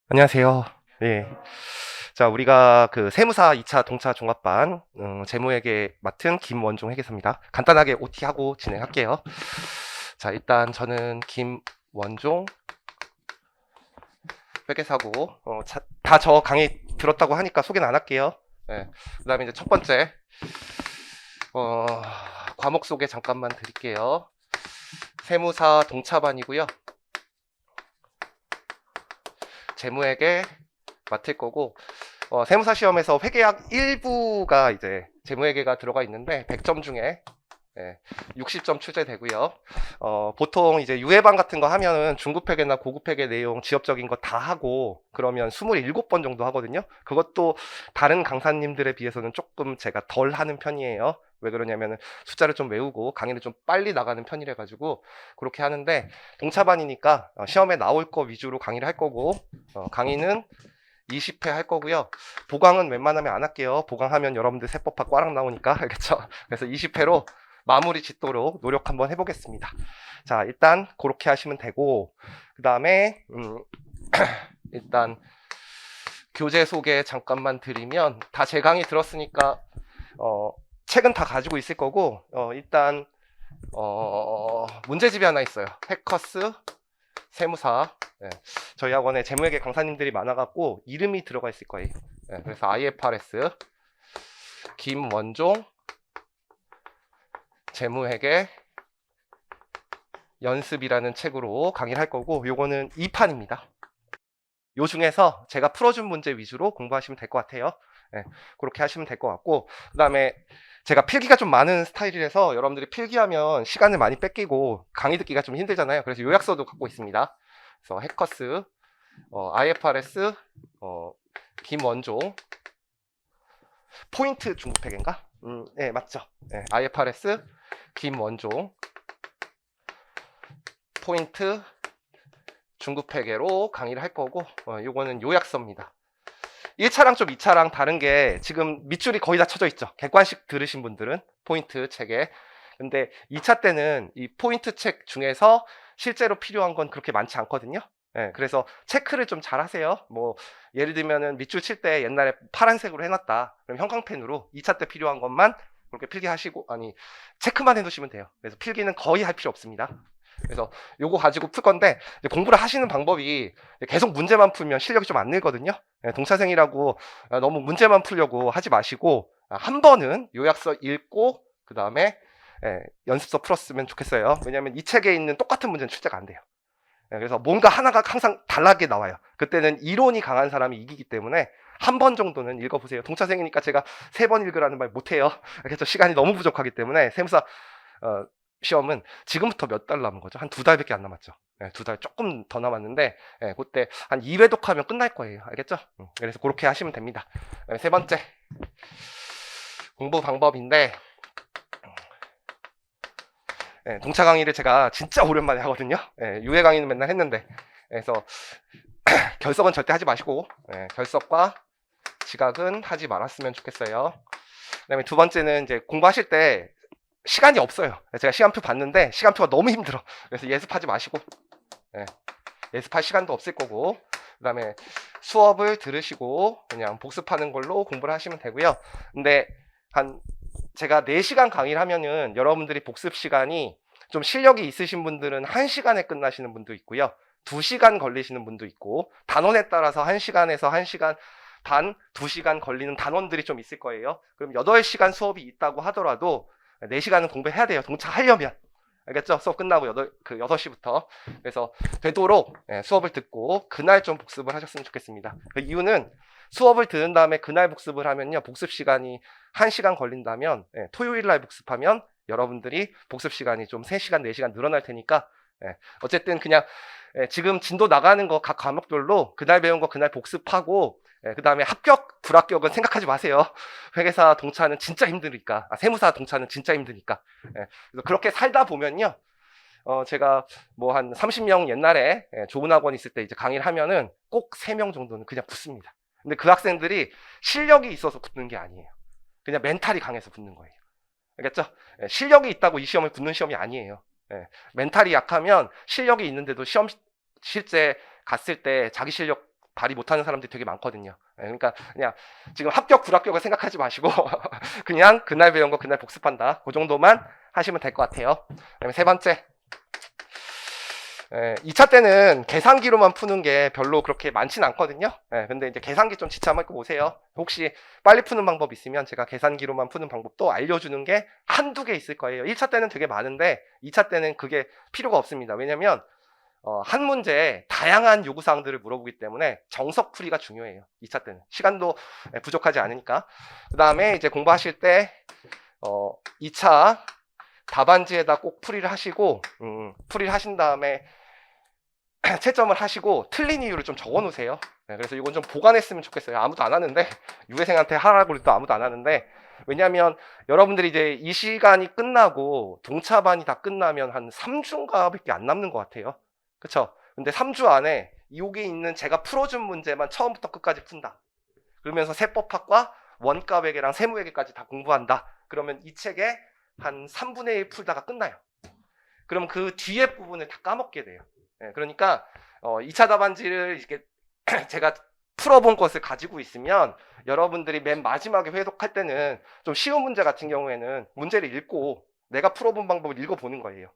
안녕하세요. 예. 자, 우리가 그 세무사 2차 동차 종합반 재무회계 맡은 김원종 회계사입니다. 간단하게 OT하고 진행할게요. 자, 일단 저는 김원종 회계사고 다 저 강의 들었다고 하니까 소개는 안 할게요. 예. 그다음에 이제 첫 번째 어, 과목 소개 잠깐만 드릴게요. 세무사 동차반이고요. 재무회계 맡을 거고 세무사 시험에서 회계학 일부가 이제 재무회계가 들어가 있는데 100점 중에 60점 출제되고요. 보통 이제 유예반 같은 거 하면은 중급회계나 고급회계 내용 지엽적인 거 다 하고 그러면 27번 정도 하거든요. 그것도 다른 강사님들에 비해서는 조금 제가 덜 하는 편이에요. 왜 그러냐면은 숫자를 좀 외우고 강의를 좀 빨리 나가는 편이라 가지고 그렇게 하는데 동차반이니까 시험에 나올 거 위주로 강의를 할 거고 강의는 20회 할 거고요. 보강은 웬만하면 안 할게요. 보강하면 여러분들 세법학 꽈락 나오니까 알겠죠? 그래서 20회로 마무리 짓도록 노력 한번 해보겠습니다. 자, 일단 그렇게 하시면 되고 그 다음에 일단 교재 소개 잠깐만 드리면 다 제 강의 들었으니까 책은 다 가지고 있을 거고 일단 문제집이 하나 있어요. 해커스 세무사. 저희 학원에 재무회계 강사님들이 많아갖고 이름이 들어가 있을 거예요. 그래서 IFRS 김원종 재무회계 연습이라는 책으로 강의를 할 거고 요거는 2판입니다. 요 중에서 제가 풀어준 문제 위주로 공부하시면 될 것 같아요. 그렇게 하시면 될 것 같고 그 다음에 제가 필기가 좀 많은 스타일이라서 여러분들이 필기하면 시간을 많이 뺏기고 강의 듣기가 좀 힘들잖아요. 그래서 요약서도 갖고 있습니다. 그래서 해커스, IFRS, 김원종, 포인트 중급회계인가? 네, 맞죠. IFRS, 김원종, 포인트 중급회계로 강의를 할 거고 요거는 요약서입니다. 1차랑 좀 2차랑 다른 게 지금 밑줄이 거의 다 쳐져 있죠. 객관식 들으신 분들은 포인트 책에. 근데 2차 때는 이 포인트 책 중에서 실제로 필요한 건 그렇게 많지 않거든요. 그래서 체크를 좀 잘 하세요. 뭐 예를 들면은 밑줄 칠 때 옛날에 파란색으로 해놨다. 그럼 형광펜으로 2차 때 필요한 것만 그렇게 필기하시고 체크만 해두시면 돼요. 그래서 필기는 거의 할 필요 없습니다. 그래서 요거 가지고 풀 건데 공부를 하시는 방법이 계속 문제만 풀면 실력이 좀 안 늘거든요. 동차생이라고 너무 문제만 풀려고 하지 마시고 한 번은 요약서 읽고 그 다음에 연습서 풀었으면 좋겠어요. 왜냐하면 이 책에 있는 똑같은 문제는 출제가 안 돼요. 그래서 뭔가 하나가 항상 달라게 나와요. 그때는 이론이 강한 사람이 이기기 때문에 한 번 정도는 읽어보세요. 동차생이니까 제가 3번 읽으라는 말 못해요. 그래서 시간이 너무 부족하기 때문에 세무사 시험은 지금부터 몇 달 남은 거죠? 한 2달밖에 안 남았죠. 2달 조금 더 남았는데 그때 한 2회독 하면 끝날 거예요. 알겠죠? 그래서 그렇게 하시면 됩니다. 세 번째 공부 방법인데 동차 강의를 제가 진짜 오랜만에 하거든요. 유해 강의는 맨날 했는데 그래서 결석은 절대 하지 마시고 결석과 지각은 하지 말았으면 좋겠어요. 그다음에 두 번째는 이제 공부하실 때 시간이 없어요. 제가 시간표 봤는데 시간표가 너무 힘들어. 그래서 예습하지 마시고 예습할 시간도 없을 거고 그 다음에 수업을 들으시고 그냥 복습하는 걸로 공부를 하시면 되고요. 근데 제가 4시간 강의를 하면은 여러분들이 복습 시간이 좀 실력이 있으신 분들은 1시간에 끝나시는 분도 있고요. 2시간 걸리시는 분도 있고 단원에 따라서 1시간에서 1시간 반, 2시간 걸리는 단원들이 좀 있을 거예요. 그럼 8시간 수업이 있다고 하더라도 4시간은 공부해야 돼요. 동차하려면. 알겠죠? 수업 끝나고 6시부터. 그래서 되도록 수업을 듣고 그날 좀 복습을 하셨으면 좋겠습니다. 그 이유는 수업을 들은 다음에 그날 복습을 하면요. 복습 시간이 1시간 걸린다면 토요일 날 복습하면 여러분들이 복습 시간이 좀 3시간, 4시간 늘어날 테니까 어쨌든 그냥 지금 진도 나가는 거 각 과목별로 그날 배운 거 그날 복습하고 그 다음에 합격, 불합격은 생각하지 마세요. 회계사 동차는 진짜 힘드니까. 세무사 동차는 진짜 힘드니까. 그래서 그렇게 살다 보면요. 제가 뭐 한 30명 옛날에 좋은 학원 있을 때 이제 강의를 하면은 꼭 3명 정도는 그냥 붙습니다. 근데 그 학생들이 실력이 있어서 붙는 게 아니에요. 그냥 멘탈이 강해서 붙는 거예요. 알겠죠? 실력이 있다고 이 시험을 붙는 시험이 아니에요. 멘탈이 약하면 실력이 있는데도 실제 갔을 때 자기 실력 발휘 못하는 사람들이 되게 많거든요. 그러니까 그냥 지금 합격 불합격을 생각하지 마시고 그냥 그날 배운 거 그날 복습한다, 그 정도만 하시면 될 것 같아요. 그다음에 세 번째, 2차 때는 계산기로만 푸는 게 별로 그렇게 많지는 않거든요. 근데 이제 계산기 좀 지참하고 오세요. 혹시 빨리 푸는 방법 있으면 제가 계산기로만 푸는 방법도 알려주는 게 한두 개 있을 거예요. 1차 때는 되게 많은데 2차 때는 그게 필요가 없습니다. 왜냐면 한 문제에 다양한 요구사항들을 물어보기 때문에 정석풀이가 중요해요. 2차 때는 시간도 부족하지 않으니까. 그 다음에 이제 공부하실 때 2차 답안지에다 꼭 풀이를 하시고, 풀이를 하신 다음에 채점을 하시고 틀린 이유를 좀 적어 놓으세요. 그래서 이건 좀 보관했으면 좋겠어요. 아무도 안 하는데, 유해생한테 하라고 해도 아무도 안 하는데, 왜냐면 여러분들이 이제 이 시간이 끝나고 동차반이 다 끝나면 한 3주인가 밖에 안 남는 것 같아요. 그쵸? 근데 3주 안에 여기 있는 제가 풀어준 문제만 처음부터 끝까지 푼다. 그러면서 세법학과 원가회계랑 세무회계까지 다 공부한다. 그러면 이 책에 한 3분의 1 풀다가 끝나요. 그럼 그 뒤에 부분을 다 까먹게 돼요. 그러니까 2차 답안지를 이렇게 제가 풀어본 것을 가지고 있으면 여러분들이 맨 마지막에 회독할 때는 좀 쉬운 문제 같은 경우에는 문제를 읽고 내가 풀어본 방법을 읽어보는 거예요.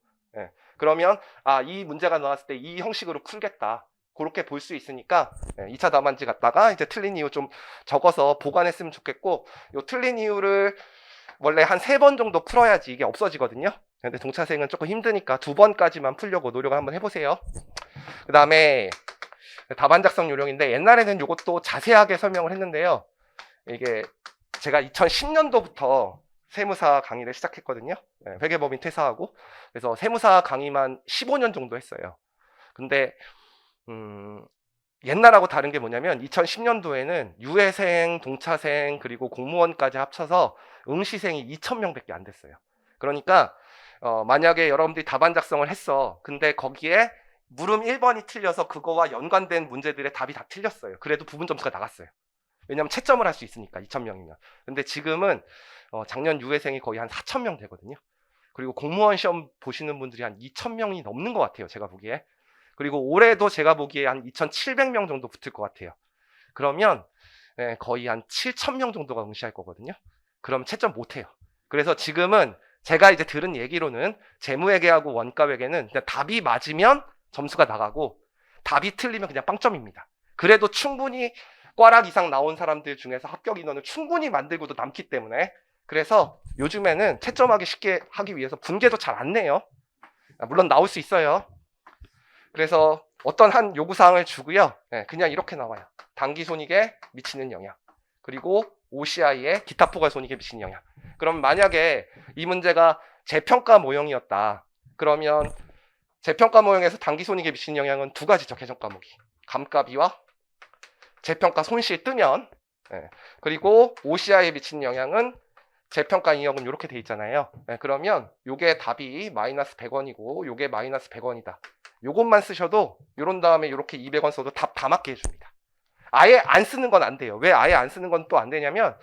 그러면 이 문제가 나왔을 때 이 형식으로 풀겠다, 그렇게 볼 수 있으니까 2차 답안지 갖다가 이제 틀린 이유 좀 적어서 보관했으면 좋겠고, 요 틀린 이유를 원래 한 3번 정도 풀어야지 이게 없어지거든요. 근데 동차생은 조금 힘드니까 2번까지만 풀려고 노력을 한번 해보세요. 그 다음에 답안 작성 요령인데, 옛날에는 이것도 자세하게 설명을 했는데요. 이게 제가 2010년도부터 세무사 강의를 시작했거든요. 회계법인 퇴사하고. 그래서 세무사 강의만 15년 정도 했어요. 근데 옛날하고 다른 게 뭐냐면 2010년도에는 유해생, 동차생, 그리고 공무원까지 합쳐서 응시생이 2,000명밖에 안 됐어요. 그러니까 만약에 여러분들이 답안 작성을 했어. 근데 거기에 물음 1번이 틀려서 그거와 연관된 문제들의 답이 다 틀렸어요. 그래도 부분 점수가 나갔어요. 왜냐면 채점을 할 수 있으니까 2,000명이면. 근데 지금은 작년 유해생이 거의 한 4,000명 되거든요. 그리고 공무원 시험 보시는 분들이 한 2,000명이 넘는 것 같아요, 제가 보기에. 그리고 올해도 제가 보기에 한 2,700명 정도 붙을 것 같아요. 그러면 거의 한 7,000명 정도가 응시할 거거든요. 그럼 채점 못해요. 그래서 지금은 제가 이제 들은 얘기로는 재무회계하고 원가회계는 그냥 답이 맞으면 점수가 나가고 답이 틀리면 그냥 빵점입니다. 그래도 충분히 꽈락 이상 나온 사람들 중에서 합격 인원을 충분히 만들고도 남기 때문에, 그래서 요즘에는 채점하기 쉽게 하기 위해서 분계도 잘 안 내요. 물론 나올 수 있어요. 그래서 어떤 한 요구사항을 주고요. 그냥 이렇게 나와요. 당기손익에 미치는 영향, 그리고 OCI의 기타 포괄손익에 미치는 영향. 그럼 만약에 이 문제가 재평가 모형이었다. 그러면 재평가 모형에서 당기손익에 미치는 영향은 두 가지죠. 계정 과목이. 감가비와 재평가 손실 뜨면, 그리고 OCI에 미치는 영향은 재평가 잉여금 이렇게 돼 있잖아요. 그러면 요게 답이 마이너스 100원이고 요게 마이너스 100원이다. 요것만 쓰셔도, 요런 다음에 이렇게 200원 써도 답 다 맞게 해줍니다. 아예 안 쓰는 건 안 돼요. 왜 아예 안 쓰는 건 또 안 되냐면,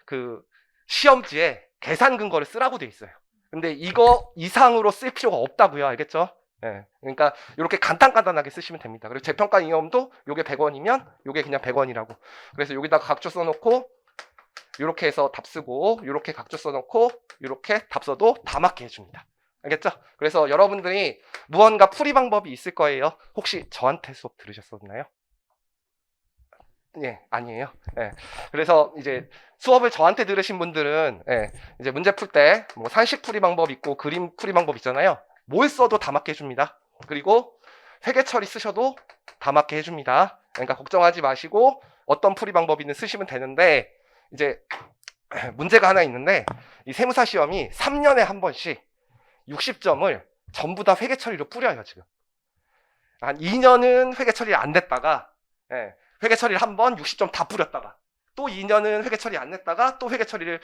그 시험지에 계산 근거를 쓰라고 돼 있어요. 근데 이거 이상으로 쓸 필요가 없다고요. 알겠죠? 그러니까 이렇게 간단하게 쓰시면 됩니다. 그리고 재평가 잉여금도 요게 100원이면 요게 그냥 100원이라고. 그래서 여기다가 각조 써놓고 이렇게 해서 답 쓰고, 이렇게 각조 써놓고 이렇게 답 써도 다 맞게 해줍니다. 알겠죠? 그래서 여러분들이 무언가 풀이 방법이 있을 거예요. 혹시 저한테 수업 들으셨었나요? 예, 아니에요. 그래서 이제 수업을 저한테 들으신 분들은 이제 문제 풀 때 뭐 산식 풀이 방법 있고 그림 풀이 방법 있잖아요. 뭘 써도 다 맞게 해줍니다. 그리고 회계 처리 쓰셔도 다 맞게 해줍니다. 그러니까 걱정하지 마시고 어떤 풀이 방법이든 쓰시면 되는데, 이제 문제가 하나 있는데, 이 세무사 시험이 3년에 한 번씩 60점을 전부 다 회계 처리로 뿌려요. 지금 한 2년은 회계 처리 안 됐다가 회계 처리를 한 번 60점 다 뿌렸다가, 또 2년은 회계 처리 안 냈다가 또 회계 처리를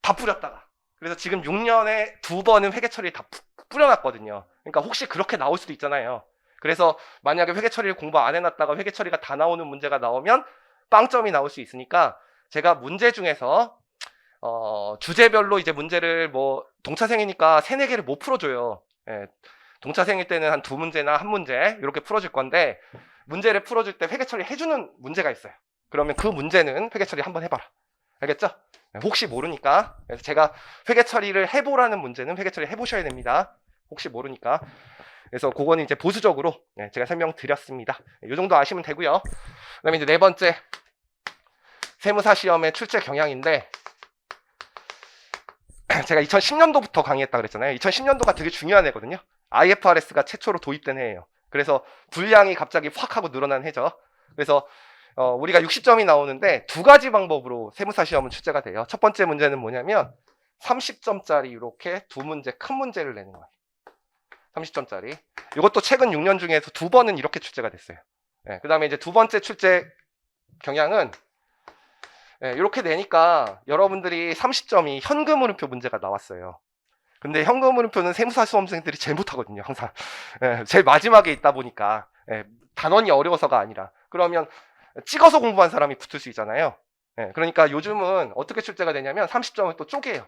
다 뿌렸다가, 그래서 지금 6년에 2번은 회계 처리를 다 뿌려놨거든요. 그러니까 혹시 그렇게 나올 수도 있잖아요. 그래서 만약에 회계 처리를 공부 안 해놨다가 회계 처리가 다 나오는 문제가 나오면 빵점이 나올 수 있으니까, 제가 문제 중에서 주제별로 이제 문제를 뭐 동차생이니까 3, 4개를 못 풀어줘요. 동차생일 때는 한 2문제나 1문제 이렇게 풀어줄 건데, 문제를 풀어줄 때 회계 처리 해주는 문제가 있어요. 그러면 그 문제는 회계 처리 한번 해봐라. 알겠죠? 혹시 모르니까. 그래서 제가 회계 처리를 해보라는 문제는 회계 처리 해보셔야 됩니다. 혹시 모르니까. 그래서 그거는 이제 보수적으로 제가 설명드렸습니다. 이 정도 아시면 되고요. 그 다음에 이제 네 번째, 세무사 시험의 출제 경향인데, 제가 2010년도부터 강의했다 그랬잖아요. 2010년도가 되게 중요한 해거든요. IFRS가 최초로 도입된 해예요. 그래서 분량이 갑자기 확 하고 늘어난 해죠. 그래서 우리가 60점이 나오는데 두 가지 방법으로 세무사 시험은 출제가 돼요. 첫 번째 문제는 뭐냐면 30점짜리 이렇게 두 문제, 큰 문제를 내는 거예요. 30점짜리. 이것도 최근 6년 중에서 두 번은 이렇게 출제가 됐어요. 그 다음에 이제 두 번째 출제 경향은 이렇게 내니까 여러분들이 30점이 현금흐름표 문제가 나왔어요. 근데 현금흐름표는 세무사 수험생들이 제일 못하거든요. 항상 제일 마지막에 있다 보니까 단원이 어려워서가 아니라 그러면 찍어서 공부한 사람이 붙을 수 있잖아요. 그러니까 요즘은 어떻게 출제가 되냐면 30점을 또 쪼개요.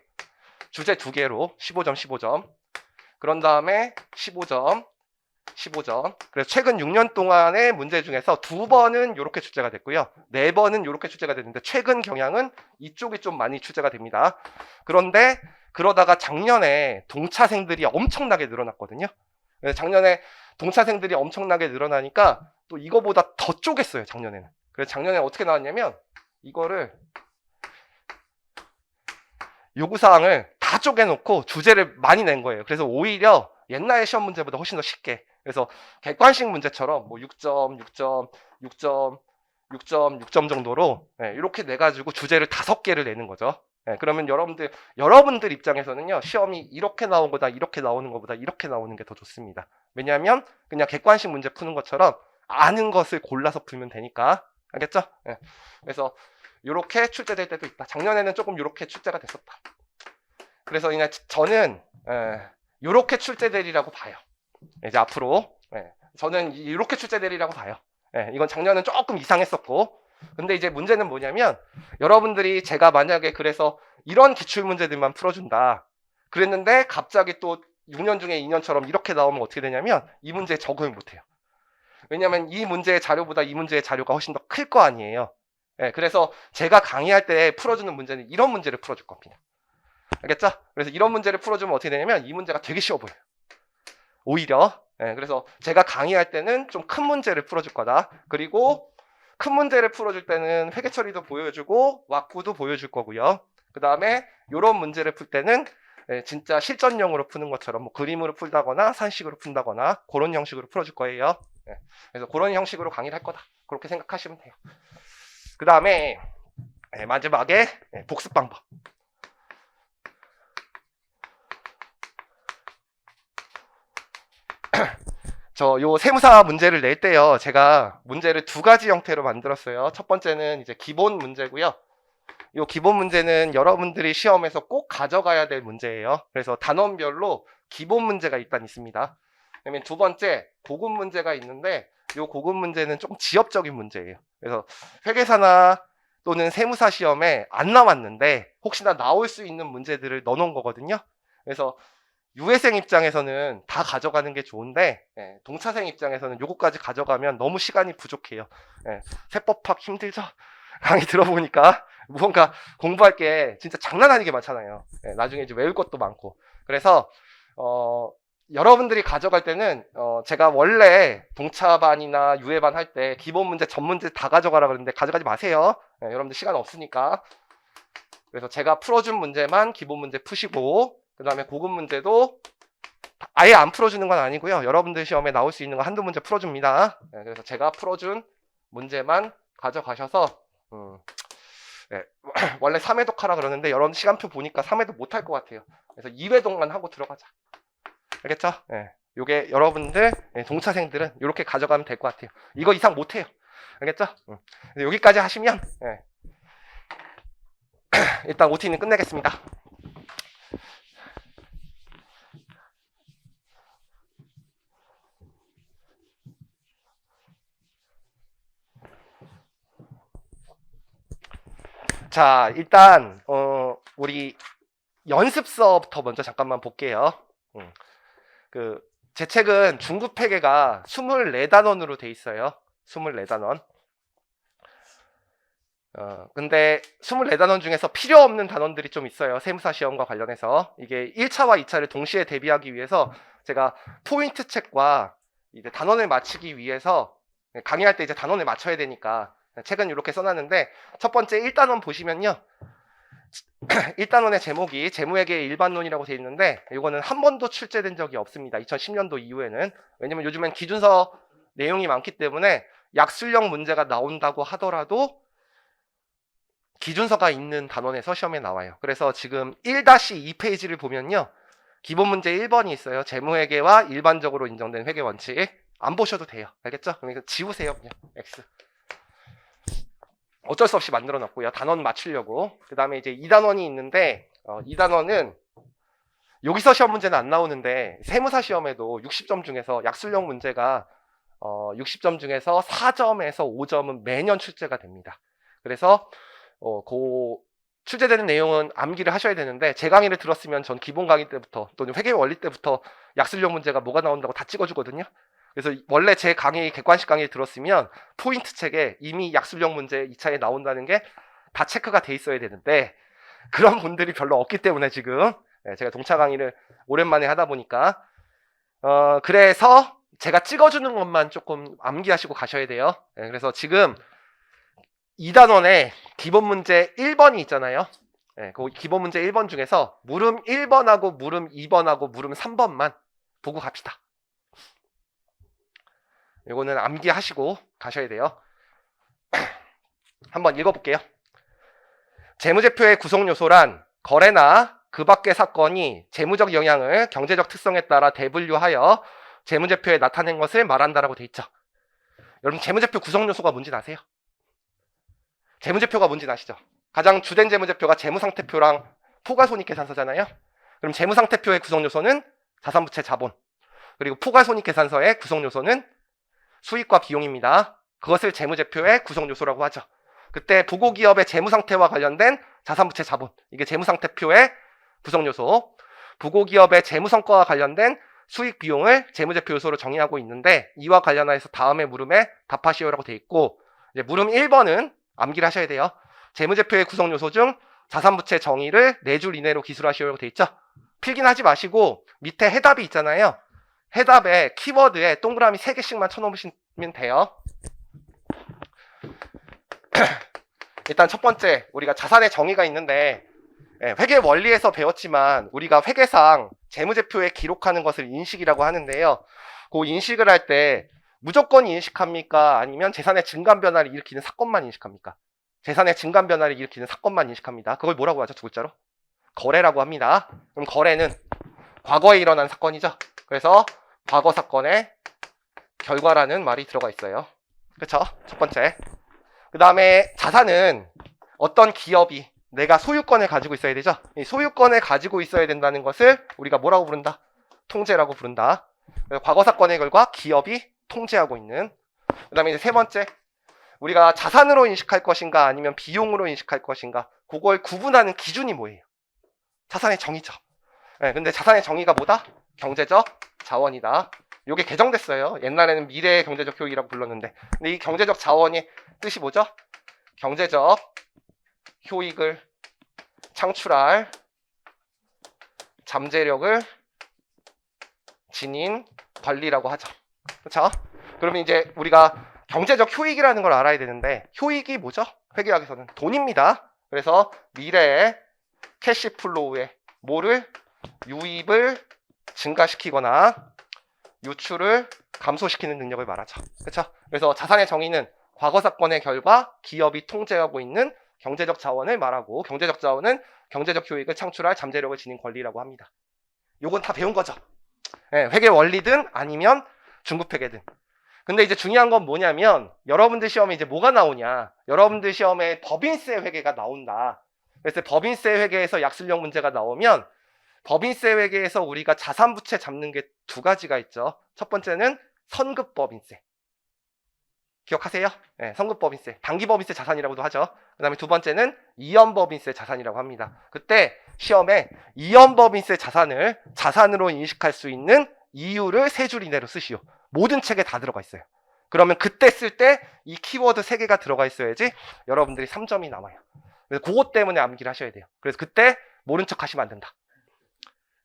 주제 두 개로 15점 15점 그런 다음에 15점 15점. 그래서 최근 6년 동안의 문제 중에서 두 번은 이렇게 출제가 됐고요. 네 번은 이렇게 출제가 됐는데 최근 경향은 이쪽이 좀 많이 출제가 됩니다. 그런데 그러다가 작년에 동차생들이 엄청나게 늘어났거든요. 그래서 작년에 동차생들이 엄청나게 늘어나니까 또 이거보다 더 쪼갰어요, 작년에는. 그래서 작년에 어떻게 나왔냐면 이거를 요구사항을 다 쪼개놓고 주제를 많이 낸 거예요. 그래서 오히려 옛날 시험 문제보다 훨씬 더 쉽게. 그래서 객관식 문제처럼 뭐 6점, 6점, 6점, 6점, 6점 정도로 이렇게 내가지고 주제를 5개를 내는 거죠. 그러면 여러분들 입장에서는요, 시험이 이렇게 나온 거다, 이렇게 나오는 것보다 이렇게 나오는 게 더 좋습니다. 왜냐하면 그냥 객관식 문제 푸는 것처럼 아는 것을 골라서 풀면 되니까. 알겠죠? 그래서 이렇게 출제될 때도 있다. 작년에는 조금 이렇게 출제가 됐었다. 그래서 그냥 저는 이렇게 출제되리라고 봐요. 이제 앞으로 저는 이렇게 출제되리라고 봐요. 이건 작년은 조금 이상했었고, 근데 이제 문제는 뭐냐면 여러분들이 제가 만약에 그래서 이런 기출 문제들만 풀어준다 그랬는데 갑자기 또 6년 중에 2년처럼 이렇게 나오면 어떻게 되냐면 이 문제에 적응을 못해요. 왜냐하면 이 문제의 자료보다 이 문제의 자료가 훨씬 더 클 거 아니에요. 그래서 제가 강의할 때 풀어주는 문제는 이런 문제를 풀어줄 겁니다. 알겠죠? 그래서 이런 문제를 풀어주면 어떻게 되냐면 이 문제가 되게 쉬워 보여요. 오히려. 그래서 제가 강의할 때는 좀 큰 문제를 풀어줄 거다. 그리고 큰 문제를 풀어줄 때는 회계 처리도 보여주고 왁구도 보여줄 거고요. 그 다음에 이런 문제를 풀 때는 진짜 실전형으로 푸는 것처럼 뭐 그림으로 풀다거나 산식으로 푼다거나 그런 형식으로 풀어줄 거예요. 그래서 그런 형식으로 강의를 할 거다. 그렇게 생각하시면 돼요. 그 다음에 마지막에 복습 방법. 요 세무사 문제를 낼 때요, 제가 문제를 두 가지 형태로 만들었어요. 첫 번째는 이제 기본 문제고요. 요 기본 문제는 여러분들이 시험에서 꼭 가져가야 될 문제예요. 그래서 단원별로 기본 문제가 일단 있습니다. 그다음에 두 번째 고급 문제가 있는데 요 고급 문제는 조금 지엽적인 문제예요. 그래서 회계사나 또는 세무사 시험에 안 나왔는데 혹시나 나올 수 있는 문제들을 넣어놓은 거거든요. 그래서 유해생 입장에서는 다 가져가는 게 좋은데 동차생 입장에서는 요거까지 가져가면 너무 시간이 부족해요. 세법학 힘들죠? 강의 들어보니까 무언가 공부할 게 진짜 장난 아니게 많잖아요. 나중에 이제 외울 것도 많고. 그래서 여러분들이 가져갈 때는 제가 원래 동차반이나 유해반 할 때 기본 문제, 전 문제 다 가져가라 그러는데 가져가지 마세요. 여러분들 시간 없으니까. 그래서 제가 풀어준 문제만 기본 문제 푸시고 그 다음에 고급 문제도 아예 안 풀어주는 건 아니고요. 여러분들 시험에 나올 수 있는 거 한두 문제 풀어줍니다. 그래서 제가 풀어준 문제만 가져가셔서 원래 3회독 하라 그러는데 여러분 시간표 보니까 3회독 못할 것 같아요. 그래서 2회독만 하고 들어가자. 알겠죠? 요게 여러분들 동차생들은 이렇게 가져가면 될 것 같아요. 이거 이상 못해요. 알겠죠? 여기까지 하시면 일단 OT는 끝내겠습니다. 자, 일단 우리 연습서부터 먼저 잠깐만 볼게요. 제 책은 중급 회계가 24단원으로 돼 있어요. 24단원. 근데 24단원 중에서 필요 없는 단원들이 좀 있어요. 세무사 시험과 관련해서. 이게 1차와 2차를 동시에 대비하기 위해서 제가 포인트 책과 이제 단원을 맞추기 위해서 강의할 때 이제 단원을 맞춰야 되니까 책은 이렇게 써놨는데, 첫 번째 1단원 보시면요. 1단원의 제목이 재무회계의 일반론이라고 되어 있는데, 이거는 한 번도 출제된 적이 없습니다. 2010년도 이후에는. 왜냐면 요즘엔 기준서 내용이 많기 때문에 약술형 문제가 나온다고 하더라도 기준서가 있는 단원에서 시험에 나와요. 그래서 지금 1-2페이지를 보면요. 기본 문제 1번이 있어요. 재무회계와 일반적으로 인정된 회계 원칙. 안 보셔도 돼요. 알겠죠? 그러니까 지우세요. 그냥 X. 어쩔 수 없이 만들어 놨고요. 단원 맞추려고. 그 다음에 이제 2단원이 있는데, 2단원은 여기서 시험 문제는 안 나오는데 세무사 시험에도 60점 중에서 약술형 문제가 60점 중에서 4점에서 5점은 매년 출제가 됩니다. 그래서 그 출제되는 내용은 암기를 하셔야 되는데, 제 강의를 들었으면 전 기본 강의 때부터 또는 회계 원리 때부터 약술형 문제가 뭐가 나온다고 다 찍어주거든요. 그래서 원래 제 강의, 객관식 강의를 들었으면 포인트 책에 이미 약술형 문제 2차에 나온다는 게 다 체크가 돼 있어야 되는데, 그런 분들이 별로 없기 때문에 지금 제가 동차 강의를 오랜만에 하다 보니까 그래서 제가 찍어주는 것만 조금 암기하시고 가셔야 돼요. 그래서 지금 2단원에 기본 문제 1번이 있잖아요. 그 기본 문제 1번 중에서 물음 1번하고 물음 2번하고 물음 3번만 보고 갑시다. 이거는 암기하시고 가셔야 돼요. 한번 읽어볼게요. 재무제표의 구성요소란 거래나 그 밖의 사건이 재무적 영향을 경제적 특성에 따라 대분류하여 재무제표에 나타낸 것을 말한다라고 돼 있죠. 여러분, 재무제표 구성요소가 뭔지 아세요? 재무제표가 뭔지 아시죠? 가장 주된 재무제표가 재무상태표랑 포괄손익계산서잖아요. 그럼 재무상태표의 구성요소는 자산부채 자본, 그리고 포괄손익계산서의 구성요소는 수익과 비용입니다. 그것을 재무제표의 구성요소라고 하죠. 그때 보고기업의 재무상태와 관련된 자산부채 자본, 이게 재무상태표의 구성요소, 보고기업의 재무성과와 관련된 수익 비용을 재무제표 요소로 정의하고 있는데, 이와 관련해서 다음의 물음에 답하시오라고 돼 있고, 이제 물음 1번은 암기를 하셔야 돼요. 재무제표의 구성요소 중 자산부채 정의를 4줄 이내로 기술하시오라고 돼 있죠. 필기는 하지 마시고 밑에 해답이 있잖아요. 해답에 키워드에 동그라미 3개씩만 쳐놓으시면 돼요. 일단 첫 번째, 우리가 자산의 정의가 있는데, 회계 원리에서 배웠지만 우리가 회계상 재무제표에 기록하는 것을 인식이라고 하는데요. 그 인식을 할 때 무조건 인식합니까? 아니면 재산의 증감 변화를 일으키는 사건만 인식합니까? 재산의 증감 변화를 일으키는 사건만 인식합니다. 그걸 뭐라고 하죠? 두 글자로? 거래라고 합니다. 그럼 거래는 과거에 일어난 사건이죠. 그래서 과거 사건의 결과라는 말이 들어가 있어요. 그렇죠? 첫 번째. 그 다음에 자산은 어떤 기업이 내가 소유권을 가지고 있어야 되죠. 이 소유권을 가지고 있어야 된다는 것을 우리가 뭐라고 부른다? 통제라고 부른다. 그래서 과거 사건의 결과 기업이 통제하고 있는. 그 다음에 이제 세 번째, 우리가 자산으로 인식할 것인가 아니면 비용으로 인식할 것인가, 그걸 구분하는 기준이 뭐예요? 자산의 정의죠. 근데 자산의 정의가 뭐다? 경제적 자원이다. 이게 개정됐어요. 옛날에는 미래의 경제적 효익이라고 불렀는데, 근데 이 경제적 자원의 뜻이 뭐죠? 경제적 효익을 창출할 잠재력을 지닌 관리라고 하죠. 그렇죠? 그러면 이제 우리가 경제적 효익이라는 걸 알아야 되는데, 효익이 뭐죠? 회계학에서는 돈입니다. 그래서 미래의 캐시플로우에 뭐를? 유입을 증가시키거나 유출을 감소시키는 능력을 말하죠. 그렇죠? 그래서 자산의 정의는 과거 사건의 결과 기업이 통제하고 있는 경제적 자원을 말하고, 경제적 자원은 경제적 효익을 창출할 잠재력을 지닌 권리라고 합니다. 요건 다 배운 거죠. 회계 원리든 아니면 중급회계든. 근데 이제 중요한 건 뭐냐면, 여러분들 시험에 이제 뭐가 나오냐? 여러분들 시험에 법인세 회계가 나온다. 그래서 법인세 회계에서 약술형 문제가 나오면, 법인세 회계에서 우리가 자산부채 잡는 게 두 가지가 있죠. 첫 번째는 선급법인세. 기억하세요? 선급법인세. 단기법인세 자산이라고도 하죠. 그 다음에 두 번째는 이연법인세 자산이라고 합니다. 그때 시험에 이연법인세 자산을 자산으로 인식할 수 있는 이유를 3줄 이내로 쓰시오. 모든 책에 다 들어가 있어요. 그러면 그때 쓸 때 이 키워드 3개가 들어가 있어야지 여러분들이 3점이 남아요. 그래서 그것 때문에 암기를 하셔야 돼요. 그래서 그때 모른 척 하시면 안 된다.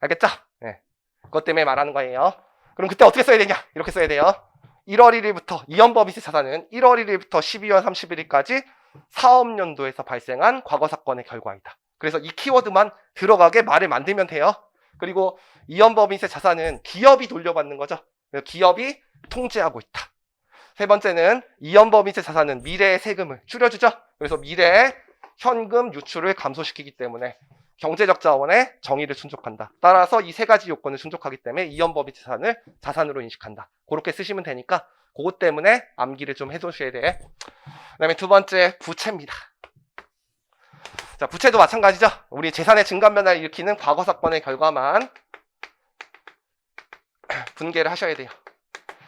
알겠죠? 네. 그것 때문에 말하는 거예요. 그럼 그때 어떻게 써야 되냐? 이렇게 써야 돼요. 1월 1일부터 이연법인세 자산은 1월 1일부터 12월 31일까지 사업연도에서 발생한 과거 사건의 결과이다. 그래서 이 키워드만 들어가게 말을 만들면 돼요. 그리고 이연법인세 자산은 기업이 돌려받는 거죠. 기업이 통제하고 있다. 세 번째는 이연법인세 자산은 미래의 세금을 줄여주죠. 그래서 미래의 현금 유출을 감소시키기 때문에 경제적 자원의 정의를 충족한다. 따라서 이 3가지 요건을 충족하기 때문에 이연법인세 자산을 자산으로 인식한다. 그렇게 쓰시면 되니까 그것 때문에 암기를 좀 해두셔야 돼. 그 다음에 두 번째 부채입니다. 자, 부채도 마찬가지죠. 우리 재산의 증감 변화를 일으키는 과거 사건의 결과만 분개를 하셔야 돼요.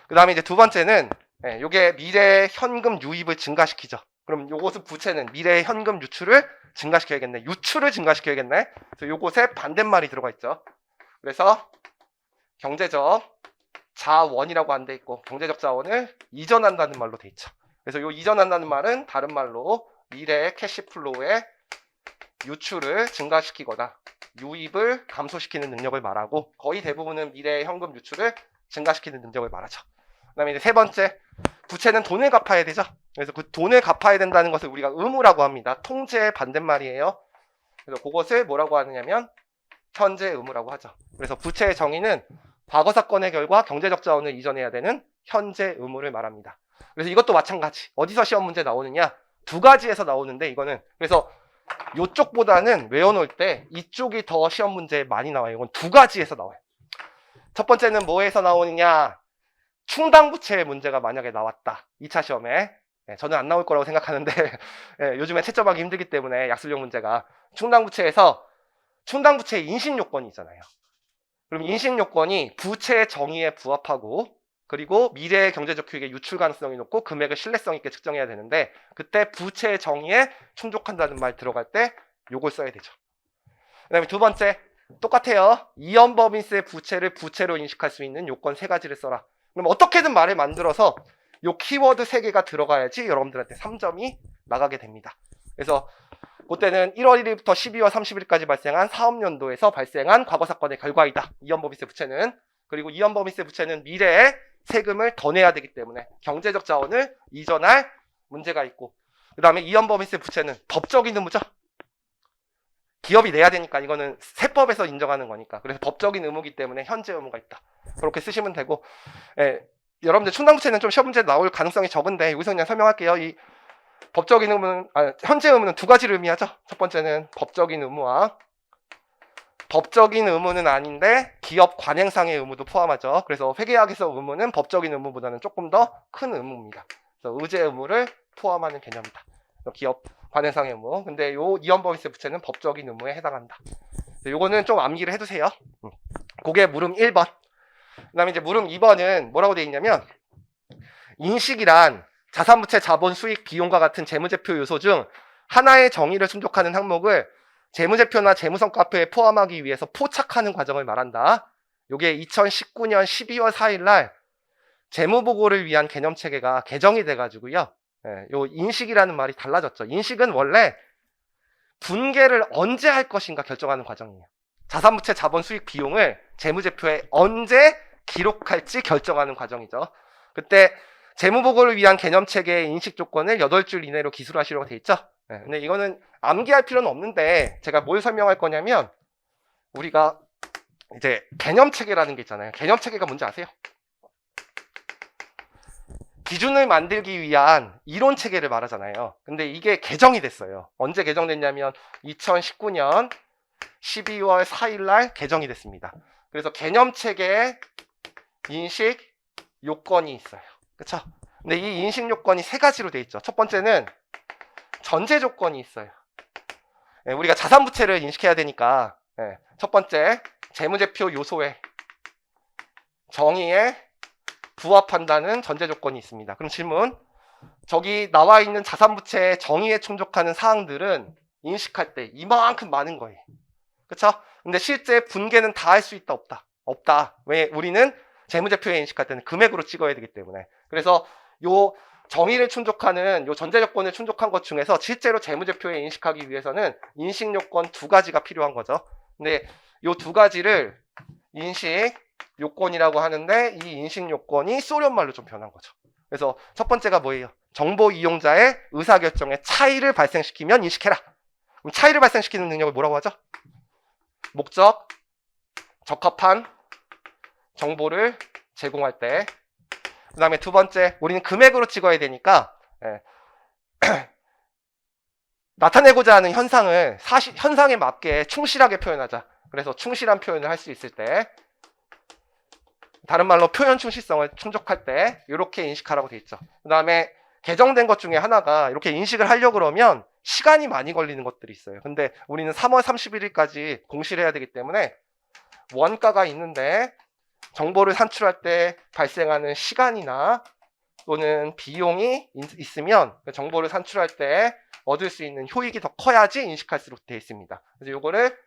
그 다음에 이제 두 번째는 요게 미래의 현금 유입을 증가시키죠. 그럼 요것은 부채는 미래의 현금 유출을 증가시켜야겠네. 유출을 증가시켜야겠네. 그래서 요것에 반대말이 들어가 있죠. 그래서 경제적 자원이라고 안 돼 있고 경제적 자원을 이전한다는 말로 돼 있죠. 그래서 요 이전한다는 말은 다른 말로 미래의 캐시플로우의 유출을 증가시키거나 유입을 감소시키는 능력을 말하고 거의 대부분은 미래의 현금 유출을 증가시키는 능력을 말하죠. 그 다음에 이제 세 번째, 부채는 돈을 갚아야 되죠. 그래서 그 돈을 갚아야 된다는 것을 우리가 의무라고 합니다. 통제의 반대말이에요. 그래서 그것을 뭐라고 하느냐면 현재 의무라고 하죠. 그래서 부채의 정의는 과거 사건의 결과 경제적 자원을 이전해야 되는 현재 의무를 말합니다. 그래서 이것도 마찬가지. 어디서 시험 문제 나오느냐? 2가지에서 나오는데 이거는 그래서 이쪽보다는 외워놓을 때 이쪽이 더 시험 문제에 많이 나와요. 이건 2가지에서 나와요. 첫 번째는 뭐에서 나오느냐? 충당부채의 문제가 만약에 나왔다. 2차 시험에. 저는 안 나올 거라고 생각하는데 요즘에 채점하기 힘들기 때문에 약술형 문제가 충당부채에서 충당부채의 인식요건이 있잖아요. 그럼 인식요건이 부채의 정의에 부합하고 그리고 미래의 경제적 효익의 유출 가능성이 높고 금액을 신뢰성 있게 측정해야 되는데 그때 부채의 정의에 충족한다는 말 들어갈 때 요걸 써야 되죠. 그 다음에 두 번째 똑같아요. 이연법인세 부채를 부채로 인식할 수 있는 요건 3가지를 써라. 그럼 어떻게든 말을 만들어서 요 키워드 3개가 들어가야지 여러분들한테 3점이 나가게 됩니다. 그래서 그때는 1월 1일부터 12월 30일까지 발생한 사업연도에서 발생한 과거 사건의 결과이다. 이연법인세 부채는. 그리고 이연법인세 부채는 미래에 세금을 더 내야 되기 때문에 경제적 자원을 이전할 문제가 있고 그 다음에 이연법인세 부채는 법적인 의무죠. 기업이 내야 되니까 이거는 세법에서 인정하는 거니까 그래서 법적인 의무이기 때문에 현재 의무가 있다. 그렇게 쓰시면 되고 여러분들 충당부채는 좀 시험 문제 나올 가능성이 적은데 여기서 그냥 설명할게요. 이 법적인 의무는 현재 의무는 2가지를 의미하죠. 첫 번째는 법적인 의무와 법적인 의무는 아닌데 기업 관행상의 의무도 포함하죠. 그래서 회계학에서 의무는 법적인 의무보다는 조금 더 큰 의무입니다. 그래서 의제 의무를 포함하는 개념이다. 기업 관행상의 의무. 근데 요 이연법인세 부채는 법적인 의무에 해당한다. 요거는 좀 암기를 해두세요. 그게 물음 1번. 그 다음에 이제 물음 2번은 뭐라고 되어 있냐면 인식이란 자산부채 자본 수익 비용과 같은 재무제표 요소 중 하나의 정의를 충족하는 항목을 재무제표나 재무성과표에 포함하기 위해서 포착하는 과정을 말한다. 요게 2019년 12월 4일 날 재무보고를 위한 개념체계가 개정이 돼가지고요. 요 인식이라는 말이 달라졌죠. 인식은 원래 분개를 언제 할 것인가 결정하는 과정이에요. 자산부채 자본 수익 비용을 재무제표에 언제 기록할지 결정하는 과정이죠. 그때 재무보고를 위한 개념체계의 인식 조건을 8줄 이내로 기술하시려고 돼 있죠. 근데 이거는 암기할 필요는 없는데 제가 뭘 설명할 거냐면 우리가 이제 개념체계라는 게 있잖아요. 개념체계가 뭔지 아세요? 기준을 만들기 위한 이론체계를 말하잖아요. 근데 이게 개정이 됐어요. 언제 개정됐냐면 2019년 12월 4일 날 개정이 됐습니다. 그래서 개념체계에 인식 요건이 있어요. 그쵸? 근데 이 인식 요건이 3가지로 돼 있죠. 첫 번째는 전제 조건이 있어요. 우리가 자산부채를 인식해야 되니까 첫 번째 재무제표 요소의 정의에 부합한다는 전제 조건이 있습니다. 그럼 질문, 저기 나와 있는 자산부채의 정의에 충족하는 사항들은 인식할 때 이만큼 많은 거예요. 그쵸? 근데 실제 분개는 다 할 수 있다 없다? 없다. 왜? 우리는 재무제표에 인식할 때는 금액으로 찍어야 되기 때문에. 그래서 요 정의를 충족하는 요 전제 조건을 충족한 것 중에서 실제로 재무제표에 인식하기 위해서는 인식 요건 두 가지가 필요한 거죠. 근데 요 두 가지를 인식 요건이라고 하는데 이 인식 요건이 소련말로 좀 변한 거죠. 그래서 첫 번째가 뭐예요? 정보 이용자의 의사결정에 차이를 발생시키면 인식해라. 그럼 차이를 발생시키는 능력을 뭐라고 하죠? 목적, 적합한 정보를 제공할 때. 그 다음에 두 번째, 우리는 금액으로 찍어야 되니까 나타내고자 하는 현상을 현상에 맞게 충실하게 표현하자. 그래서 충실한 표현을 할 수 있을 때, 다른 말로 표현 충실성을 충족할 때 이렇게 인식하라고 돼 있죠. 그 다음에 개정된 것 중에 하나가 이렇게 인식을 하려고 그러면 시간이 많이 걸리는 것들이 있어요. 근데 우리는 3월 31일까지 공시를 해야 되기 때문에 원가가 있는데 정보를 산출할 때 발생하는 시간이나 또는 비용이 있으면 정보를 산출할 때 얻을 수 있는 효익이 더 커야지 인식할 수 되어 있습니다. 그래서 이거를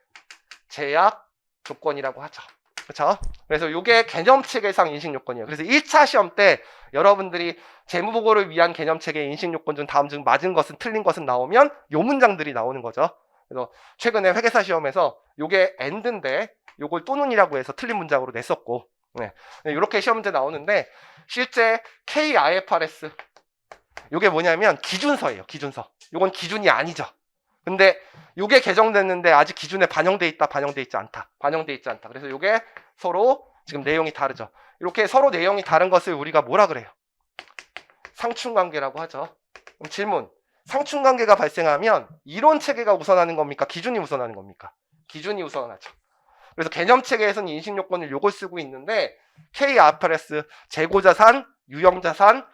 제약 조건이라고 하죠. 그렇죠? 그래서 이게 개념체계상 인식 요건이에요. 그래서 1차 시험 때 여러분들이 재무보고를 위한 개념체계 인식 요건 중 다음 중 맞은 것은 틀린 것은 나오면 요 문장들이 나오는 거죠. 그래서 최근에 회계사 시험에서 요게 and인데 요걸 또는이라고 해서 틀린 문장으로 냈었고, 네. 이렇게 시험 문제 나오는데 실제 KIFRS 요게 뭐냐면 기준서예요. 기준서. 요건 기준이 아니죠. 근데 요게 개정됐는데 아직 기준에 반영돼 있다, 반영돼 있지 않다. 반영돼 있지 않다. 그래서 요게 서로 지금 내용이 다르죠. 이렇게 서로 내용이 다른 것을 우리가 뭐라 그래요? 상충관계라고 하죠. 그럼 질문. 상충관계가 발생하면 이론 체계가 우선하는 겁니까? 기준이 우선하는 겁니까? 기준이 우선하죠. 그래서 개념체계에서는 인식 요건을 요걸 쓰고 있는데 KIFRS 재고자산, 유형자산,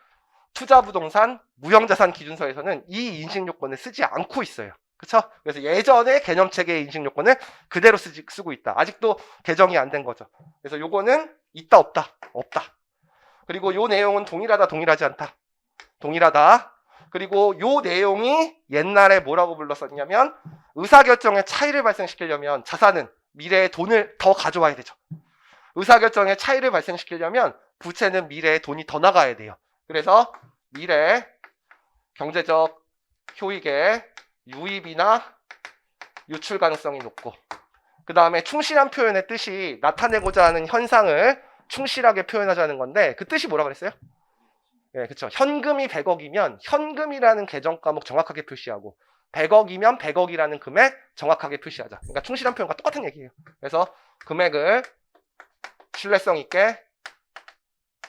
투자부동산, 무형자산 기준서에서는 이 인식 요건을 쓰지 않고 있어요. 그쵸? 그래서 예전에 개념체계의 인식 요건을 그대로 쓰고 있다. 아직도 개정이 안 된 거죠. 그래서 요거는 있다, 없다? 없다. 그리고 요 내용은 동일하다, 동일하지 않다. 동일하다. 그리고 요 내용이 옛날에 뭐라고 불렀었냐면 의사결정에 차이를 발생시키려면 자산은 미래에 돈을 더 가져와야 되죠. 의사결정에 차이를 발생시키려면 부채는 미래에 돈이 더 나가야 돼요. 그래서 미래 경제적 효익의 유입이나 유출 가능성이 높고, 그 다음에 충실한 표현의 뜻이 나타내고자 하는 현상을 충실하게 표현하자는 건데 그 뜻이 뭐라 그랬어요? 예, 그렇죠. 현금이 100억이면 현금이라는 계정 과목 정확하게 표시하고 100억이면 100억이라는 금액 정확하게 표시하자. 그러니까 충실한 표현과 똑같은 얘기예요. 그래서 금액을 신뢰성 있게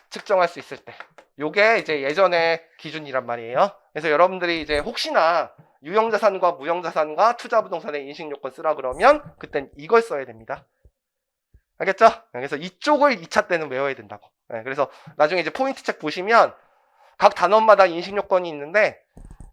측정할 수 있을 때, 요게 이제 예전의 기준이란 말이에요. 그래서 여러분들이 이제 혹시나 유형자산과 무형자산과 투자부동산의 인식요건 쓰라 그러면 그땐 이걸 써야 됩니다. 알겠죠? 그래서 이쪽을 2차 때는 외워야 된다고. 네, 그래서 나중에 이제 포인트 책 보시면 각 단원마다 인식요건이 있는데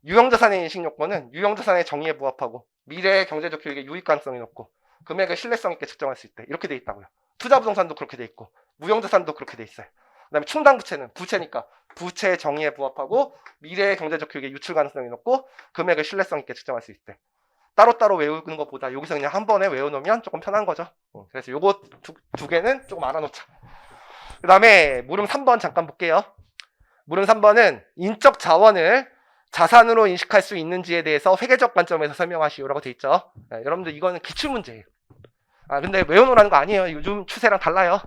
유형자산의 인식요건은 유형자산의 정의에 부합하고 미래의 경제적 효익의 유익 가능성이 높고 금액을 신뢰성 있게 측정할 수 있대. 이렇게 돼 있다고요. 투자부동산도 그렇게 돼 있고 무형자산도 그렇게 돼 있어요. 그 다음에 충당부채는 부채니까 부채의 정의에 부합하고 미래의 경제적 효익의 유출 가능성이 높고 금액을 신뢰성 있게 측정할 수 있대. 따로따로 외우는 것보다 여기서 그냥 한 번에 외워놓으면 조금 편한 거죠. 그래서 요거 두 개는 조금 알아놓자. 그 다음에 물음 3번 잠깐 볼게요. 물음 3번은 인적 자원을 자산으로 인식할 수 있는지에 대해서 회계적 관점에서 설명하시오라고 돼 있죠. 네, 여러분들 이거는 기출문제예요. 근데 외워놓으라는 거 아니에요. 요즘 추세랑 달라요.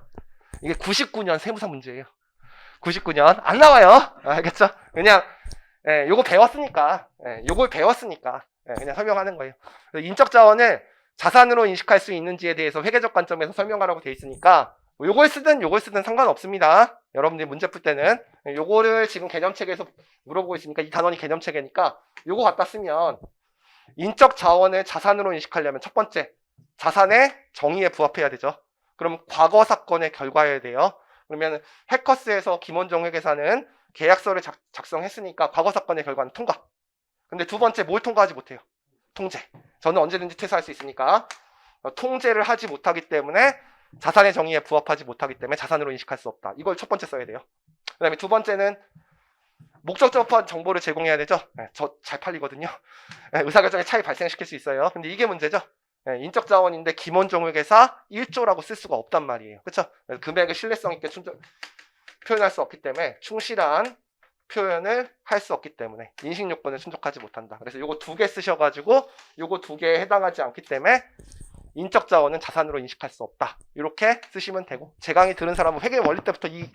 이게 99년 세무사 문제예요. 99년 안 나와요. 알겠죠? 그냥 요거 배웠으니까, 요걸 배웠으니까 그냥 설명하는 거예요. 인적 자원을 자산으로 인식할 수 있는지에 대해서 회계적 관점에서 설명하라고 돼 있으니까 요걸 쓰든 요걸 쓰든 상관없습니다. 여러분들이 문제 풀 때는 요거를 지금 개념체계에서 물어보고 있으니까 이 단원이 개념체계니까 요거 갖다 쓰면 인적 자원을 자산으로 인식하려면 첫 번째 자산의 정의에 부합해야 되죠. 그럼 과거 사건의 결과여야 돼요. 그러면 해커스에서 김원종 회계사는 계약서를 작성했으니까 과거 사건의 결과는 통과. 근데 두 번째 뭘 통과하지 못해요? 통제. 저는 언제든지 퇴사할 수 있으니까 통제를 하지 못하기 때문에 자산의 정의에 부합하지 못하기 때문에 자산으로 인식할 수 없다. 이걸 첫 번째 써야 돼요. 그 다음에 두 번째는 목적적한 정보를 제공해야 되죠. 저 잘 팔리거든요. 의사결정에 차이 발생시킬 수 있어요. 근데 이게 문제죠. 인적 자원인데 김원종 회계사 1조라고 쓸 수가 없단 말이에요. 그렇죠? 금액을 신뢰성 있게 표현할 수 없기 때문에 충실한 표현을 할 수 없기 때문에 인식 요건을 충족하지 못한다. 그래서 요거 2개 쓰셔가지고 요거 2개에 해당하지 않기 때문에 인적 자원은 자산으로 인식할 수 없다. 이렇게 쓰시면 되고, 제 강의 들은 사람은 회계 원리 때부터 이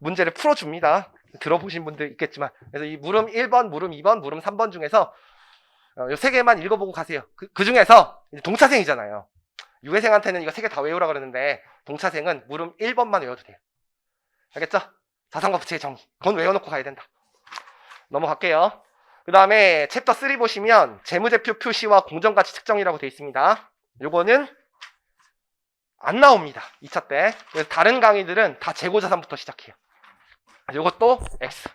문제를 풀어줍니다. 들어보신 분들 있겠지만, 그래서 이 물음 1번, 물음 2번, 물음 3번 중에서 요 3개만 읽어보고 가세요. 그 중에서 동차생이잖아요. 유해생한테는 이거 3개 다 외우라 그러는데 동차생은 물음 1번만 외워도 돼요. 알겠죠? 자산과 부채의 정의. 그건 외워놓고 가야 된다. 넘어갈게요. 그 다음에 챕터 3 보시면 재무제표 표시와 공정가치 측정이라고 되어 있습니다. 요거는 안 나옵니다. 2차 때. 그래서 다른 강의들은 다 재고자산부터 시작해요. 요것도 X.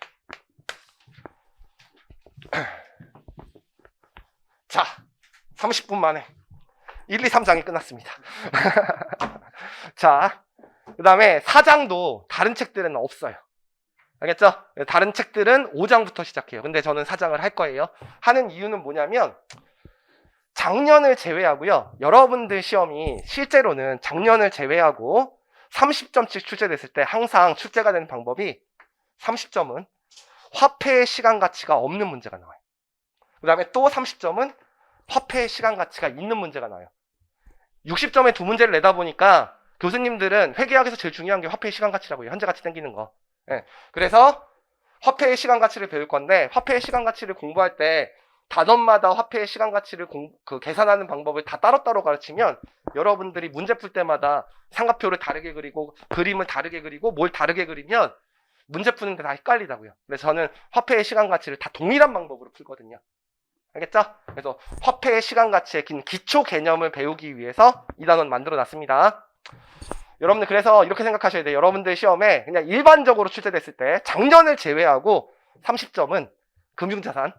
자, 30분 만에 1, 2, 3장이 끝났습니다. 자, 그 다음에 4장도 다른 책들은 없어요. 알겠죠? 다른 책들은 5장부터 시작해요. 근데 저는 4장을 할 거예요. 하는 이유는 뭐냐면 작년을 제외하고요. 여러분들 시험이 실제로는 작년을 제외하고 30점씩 출제됐을 때 항상 출제가 되는 방법이 30점은 화폐의 시간 가치가 없는 문제가 나와요. 그 다음에 또 30점은 화폐의 시간 가치가 있는 문제가 나와요. 60점에 2문제를 내다 보니까 교수님들은 회계학에서 제일 중요한 게 화폐의 시간 가치라고 해요. 현재 가치 땡기는 거. 예. 그래서 화폐의 시간 가치를 배울 건데, 화폐의 시간 가치를 공부할 때 단원마다 화폐의 시간 가치를 계산하는 방법을 다 따로따로 가르치면 여러분들이 문제 풀 때마다 삼각표를 다르게 그리고 그림을 다르게 그리고 뭘 다르게 그리면 문제 푸는데 다 헷갈리다고요. 그래서 저는 화폐의 시간 가치를 다 동일한 방법으로 풀거든요. 알겠죠? 그래서 화폐의 시간 가치의 기초 개념을 배우기 위해서 이 단원 만들어 놨습니다. 여러분들 그래서 이렇게 생각하셔야 돼요. 여러분들 시험에 그냥 일반적으로 출제됐을 때 작년을 제외하고 30점은 금융자산,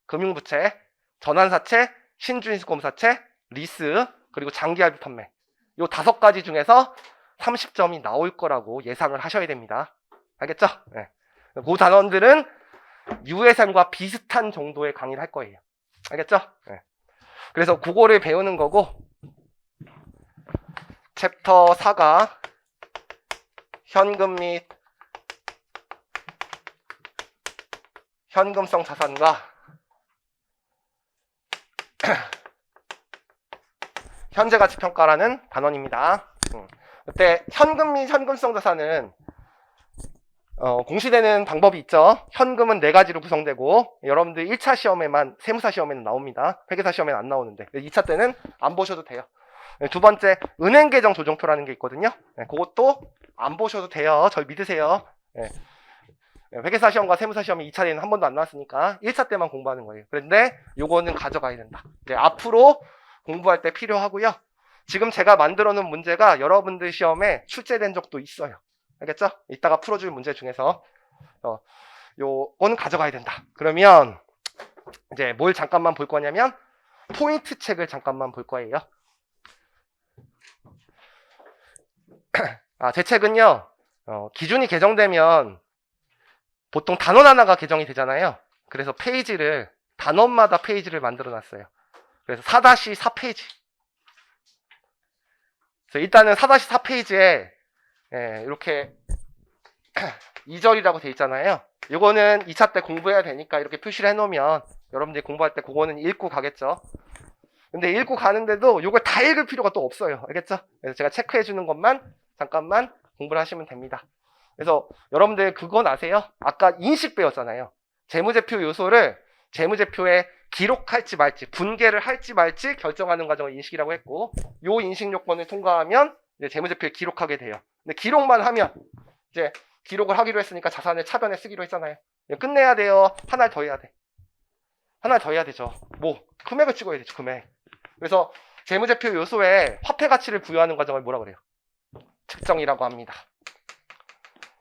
금융부채, 전환사채, 신주인수검사채, 리스, 그리고 장기할부 판매, 요 5가지 중에서 30점이 나올 거라고 예상을 하셔야 됩니다. 알겠죠? 네. 그 단원들은 유해생과 비슷한 정도의 강의를 할 거예요. 알겠죠? 네. 그래서 그거를 배우는 거고, 챕터 4가 현금 및 현금성 자산과 현재가치평가라는 단원입니다. 그때 현금 및 현금성 자산은 공시되는 방법이 있죠. 현금은 4가지로 구성되고, 여러분들 1차 시험에만, 세무사 시험에는 나옵니다. 회계사 시험에는 안 나오는데 2차 때는 안 보셔도 돼요. 두 번째, 은행 계정 조정표라는 게 있거든요. 그것도 안 보셔도 돼요. 절 믿으세요. 회계사 시험과 세무사 시험이 2차에는 한 번도 안 나왔으니까 1차 때만 공부하는 거예요. 그런데 요거는 가져가야 된다. 앞으로 공부할 때 필요하고요. 지금 제가 만들어 놓은 문제가 여러분들 시험에 출제된 적도 있어요. 알겠죠? 이따가 풀어줄 문제 중에서 요거는 가져가야 된다. 그러면 이제 뭘 잠깐만 볼 거냐면 포인트 책을 잠깐만 볼 거예요. 제 책은요, 기준이 개정되면 보통 단원 하나가 개정이 되잖아요. 그래서 페이지를, 단원마다 페이지를 만들어 놨어요. 그래서 4-4페이지. 그래서 일단은 4-4페이지에 이렇게 2절이라고 돼 있잖아요. 요거는 2차 때 공부해야 되니까 이렇게 표시를 해놓으면 여러분들이 공부할 때 그거는 읽고 가겠죠. 근데 읽고 가는데도 요걸 다 읽을 필요가 또 없어요. 알겠죠? 그래서 제가 체크해 주는 것만 잠깐만 공부를 하시면 됩니다. 그래서 여러분들 그건 아세요? 아까 인식 배웠잖아요. 재무제표 요소를 재무제표에 기록할지 말지, 분개를 할지 말지 결정하는 과정을 인식이라고 했고, 요 인식 요건을 통과하면 이제 재무제표에 기록하게 돼요. 근데 기록만 하면 이제 기록을 하기로 했으니까 자산을 차변에 쓰기로 했잖아요. 끝내야 돼요. 하나 더 해야 돼. 하나 더 해야 되죠. 뭐 금액을 찍어야 되죠. 금액. 그래서 재무제표 요소에 화폐 가치를 부여하는 과정을 뭐라 그래요? 측정이라고 합니다.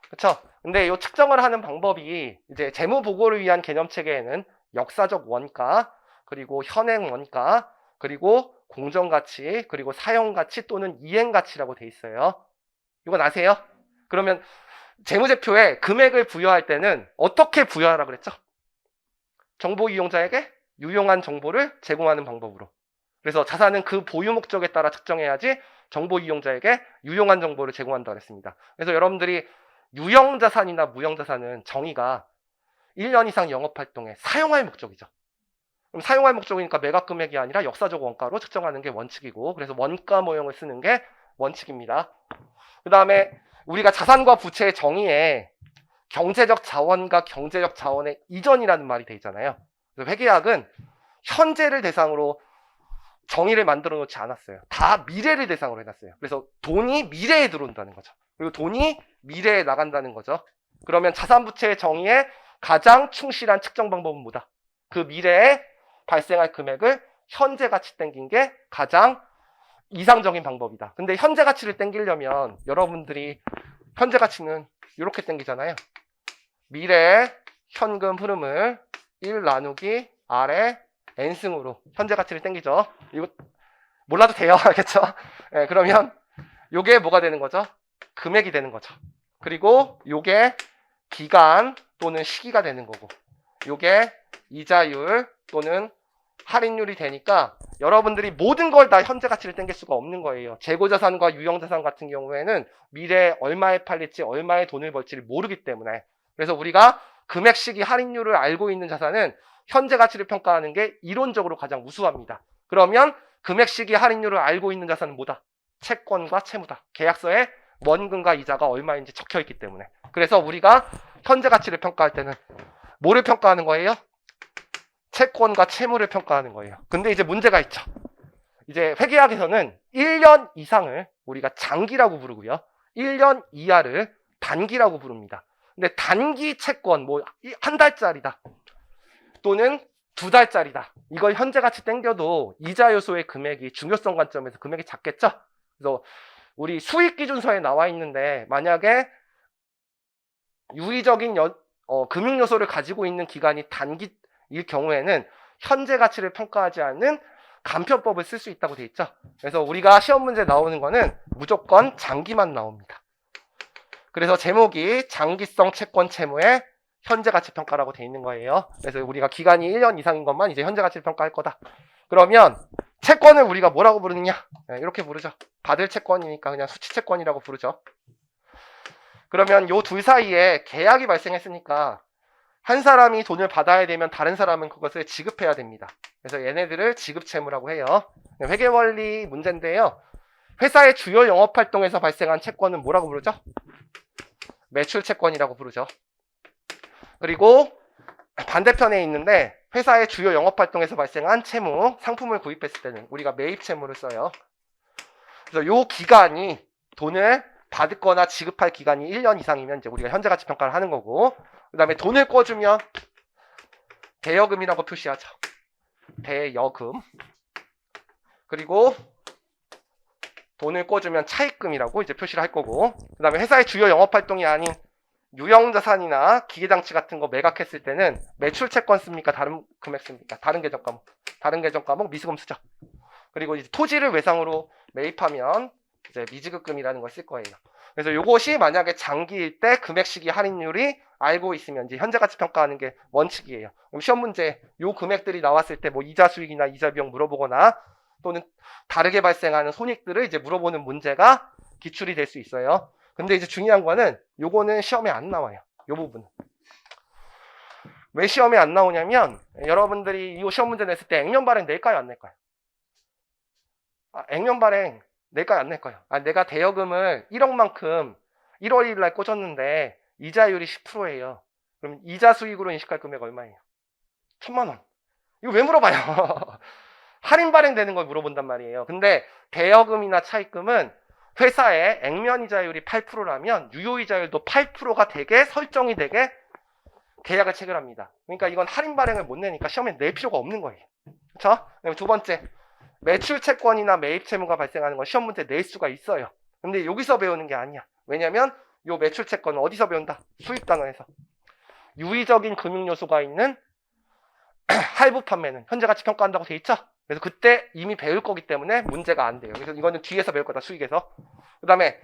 그렇죠? 근데 이 측정을 하는 방법이 이제 재무 보고를 위한 개념 체계에는 역사적 원가, 그리고 현행 원가, 그리고 공정가치, 그리고 사용가치 또는 이행가치라고 돼 있어요. 이건 아세요? 그러면 재무제표에 금액을 부여할 때는 어떻게 부여하라 그랬죠? 정보 이용자에게 유용한 정보를 제공하는 방법으로. 그래서 자산은 그 보유 목적에 따라 측정해야지 정보 이용자에게 유용한 정보를 제공한다고 했습니다. 그래서 여러분들이 유형자산이나 무형자산은 정의가 1년 이상 영업활동에 사용할 목적이죠. 그럼 사용할 목적이니까 매각 금액이 아니라 역사적 원가로 측정하는 게 원칙이고, 그래서 원가 모형을 쓰는 게 원칙입니다. 그 다음에 우리가 자산과 부채의 정의에 경제적 자원과 경제적 자원의 이전이라는 말이 돼 있잖아요. 그래서 회계학은 현재를 대상으로 정의를 만들어 놓지 않았어요. 다 미래를 대상으로 해놨어요. 그래서 돈이 미래에 들어온다는 거죠. 그리고 돈이 미래에 나간다는 거죠. 그러면 자산부채의 정의에 가장 충실한 측정 방법은 뭐다? 그 미래에 발생할 금액을 현재 가치 땡긴 게 가장 이상적인 방법이다. 근데 현재 가치를 땡기려면 여러분들이 현재 가치는 이렇게 땡기잖아요. 미래의 현금 흐름을 1 나누기 R의 N승으로 현재 가치를 땡기죠. 이거 몰라도 돼요. 알겠죠? 네, 그러면 요게 뭐가 되는 거죠? 금액이 되는 거죠. 그리고 요게 기간 또는 시기가 되는 거고, 요게 이자율 또는 할인율이 되니까 여러분들이 모든 걸 다 현재 가치를 땡길 수가 없는 거예요. 재고자산과 유형자산 같은 경우에는 미래에 얼마에 팔릴지 얼마의 돈을 벌지를 모르기 때문에, 그래서 우리가 금액, 시기, 할인율을 알고 있는 자산은 현재 가치를 평가하는 게 이론적으로 가장 우수합니다. 그러면 금액, 시기, 할인율을 알고 있는 자산은 뭐다? 채권과 채무다. 계약서에 원금과 이자가 얼마인지 적혀 있기 때문에. 그래서 우리가 현재 가치를 평가할 때는 뭐를 평가하는 거예요? 채권과 채무를 평가하는 거예요. 근데 이제 문제가 있죠. 이제 회계학에서는 1년 이상을 우리가 장기라고 부르고요. 1년 이하를 단기라고 부릅니다. 근데 단기 채권, 뭐 한 달짜리다 또는 2달짜리다, 이걸 현재 가치 땡겨도 이자 요소의 금액이 중요성 관점에서 금액이 작겠죠. 그래서 우리 수익기준서에 나와 있는데, 만약에 유의적인 금융 요소를 가지고 있는 기간이 단기일 경우에는 현재 가치를 평가하지 않는 간편법을 쓸 수 있다고 돼 있죠. 그래서 우리가 시험 문제 나오는 거는 무조건 장기만 나옵니다. 그래서 제목이 장기성 채권 채무의 현재 가치 평가라고 돼 있는 거예요. 그래서 우리가 기간이 1년 이상인 것만 이제 현재 가치를 평가할 거다. 그러면 채권을 우리가 뭐라고 부르느냐? 이렇게 부르죠. 받을 채권이니까 그냥 수치 채권이라고 부르죠. 그러면 요 둘 사이에 계약이 발생했으니까 한 사람이 돈을 받아야 되면 다른 사람은 그것을 지급해야 됩니다. 그래서 얘네들을 지급채무라고 해요. 회계원리 문제인데요. 회사의 주요 영업활동에서 발생한 채권은 뭐라고 부르죠? 매출채권이라고 부르죠. 그리고 반대편에 있는데, 회사의 주요 영업활동에서 발생한 채무, 상품을 구입했을 때는 우리가 매입채무를 써요. 그래서 요 기간이, 돈을 받거나 지급할 기간이 1년 이상이면 이제 우리가 현재 가치 평가를 하는 거고, 그 다음에 돈을 꿔주면 대여금이라고 표시하죠. 대여금. 그리고 돈을 꿔주면 차입금이라고 이제 표시를 할 거고, 그 다음에 회사의 주요 영업활동이 아닌 유형자산이나 기계장치 같은 거 매각했을 때는 매출채권 씁니까? 다른 금액 씁니까? 다른 계정 과목. 다른 계정 과목 미수금 쓰죠. 그리고 이제 토지를 외상으로 매입하면 이제 미지급금이라는 걸 쓸 거예요. 그래서 요것이 만약에 장기일 때 금액, 시기, 할인율이 알고 있으면 이제 현재 가치 평가하는 게 원칙이에요. 그럼 시험 문제 요 금액들이 나왔을 때 뭐 이자 수익이나 이자 비용 물어보거나 또는 다르게 발생하는 손익들을 이제 물어보는 문제가 기출이 될 수 있어요. 근데 이제 중요한 거는 요거는 시험에 안 나와요. 요 부분은. 왜 시험에 안 나오냐면, 여러분들이 이 시험 문제 냈을 때 액면 발행 낼까요, 안 낼까요? 액면 발행 낼까요, 안 낼까요? 내가 대여금을 1억만큼 1월 1일 날 꽂았는데 이자율이 10%예요. 그럼 이자 수익으로 인식할 금액 얼마예요? 1,000만 원. 이거 왜 물어봐요? 할인 발행되는 걸 물어본단 말이에요. 근데 대여금이나 차입금은 회사의 액면 이자율이 8%라면 유효 이자율도 8%가 되게 설정이 되게 계약을 체결합니다. 그러니까 이건 할인 발행을 못 내니까 시험에 낼 필요가 없는 거예요. 그렇죠? 두 번째, 매출 채권이나 매입 채무가 발생하는 건 시험 문제 낼 수가 있어요. 근데 여기서 배우는 게 아니야. 왜냐면 요 매출 채권은 어디서 배운다? 수입 단원에서. 유의적인 금융 요소가 있는 할부 판매는 현재 가치 평가한다고 돼 있죠? 그래서 그때 이미 배울 거기 때문에 문제가 안 돼요. 그래서 이거는 뒤에서 배울 거다, 수익에서. 그 다음에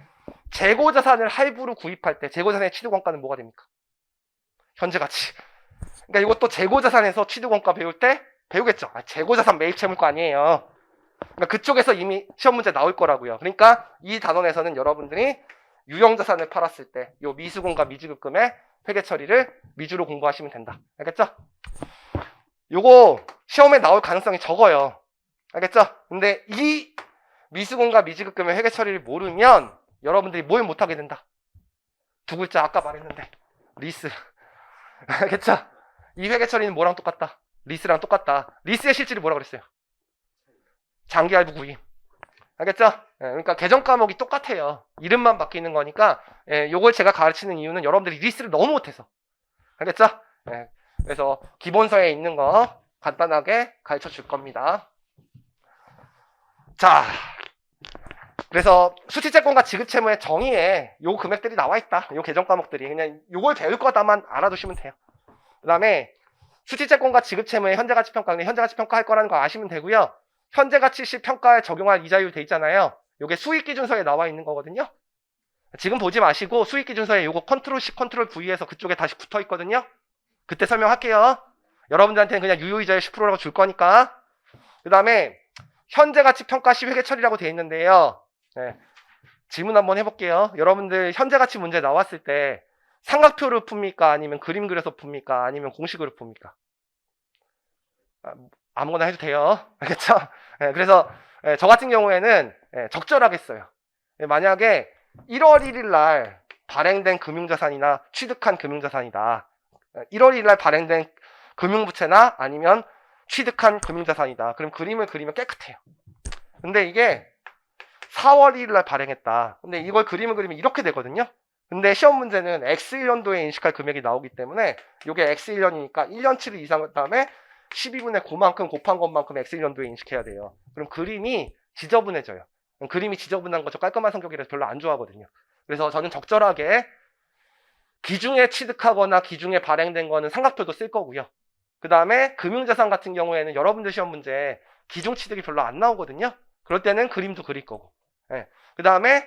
재고자산을 할부로 구입할 때 재고자산의 취득원가는 뭐가 됩니까? 현재 가치. 그러니까 이것도 재고자산에서 취득원가 배울 때 배우겠죠. 재고자산 매입채무가 아니에요. 그러니까 그쪽에서 이미 시험 문제 나올 거라고요. 그러니까 이 단원에서는 여러분들이 유형자산을 팔았을 때 요 미수금과 미지급금의 회계 처리를 미주로 공부하시면 된다. 알겠죠? 요거 시험에 나올 가능성이 적어요. 알겠죠? 근데 이 미수금과 미지급금의 회계 처리를 모르면 여러분들이 뭘 못하게 된다. 두 글자 아까 말했는데 리스. 알겠죠? 이 회계 처리는 뭐랑 똑같다? 리스랑 똑같다. 리스의 실질이 뭐라 그랬어요? 장기 할부 구입. 알겠죠? 그러니까 개정 과목이 똑같아요. 이름만 바뀌는 거니까 요걸 제가 가르치는 이유는 여러분들이 리스를 너무 못해서. 알겠죠? 그래서 기본서에 있는 거 간단하게 가르쳐 줄 겁니다. 자, 그래서 수취채권과 지급채무의 정의에 요 금액들이 나와 있다. 요 개정 과목들이. 그냥 요걸 배울 거다만 알아두시면 돼요. 그 다음에 수취채권과 지급채무의 현재가치평가, 현재가치평가 할 거라는 거 아시면 되고요. 현재가치 시 평가에 적용할 이자율 돼 있잖아요. 요게 수익기준서에 나와 있는 거거든요. 지금 보지 마시고 수익기준서에 요거 컨트롤 C, 컨트롤 V에서 그쪽에 다시 붙어 있거든요. 그때 설명할게요. 여러분들한테는 그냥 유효이자율 10%라고 줄 거니까. 그 다음에 현재가치평가 시 회계 처리라고 돼 있는데요. 질문 한번 해볼게요. 여러분들 현재가치 문제 나왔을 때 삼각표를 풉니까? 아니면 그림 그려서 풉니까? 아니면 공식으로 풉니까? 아무거나 해도 돼요. 알겠죠? 그래서 저 같은 경우에는 적절하게 써요. 만약에 1월 1일 날 발행된 금융자산이나 취득한 금융자산이다. 1월 1일 날 발행된 금융부채나 아니면 취득한 금융자산이다. 그럼 그림을 그리면 깨끗해요. 근데 이게 4월 1일 날 발행했다. 근데 이걸 그림을 그리면 이렇게 되거든요. 근데 시험 문제는 X1년도에 인식할 금액이 나오기 때문에 이게 X1년이니까 1년치를 이상 다음에 12분의 그만큼 곱한 것만큼 X1년도에 인식해야 돼요. 그럼 그림이 지저분해져요. 그림이 지저분한 거 저 깔끔한 성격이라서 별로 안 좋아하거든요. 그래서 저는 적절하게 기중에 취득하거나 기중에 발행된 거는 삼각표도 쓸 거고요. 그 다음에 금융자산 같은 경우에는 여러분들 시험 문제 기중 취득이 별로 안 나오거든요. 그럴 때는 그림도 그릴 거고. 그 다음에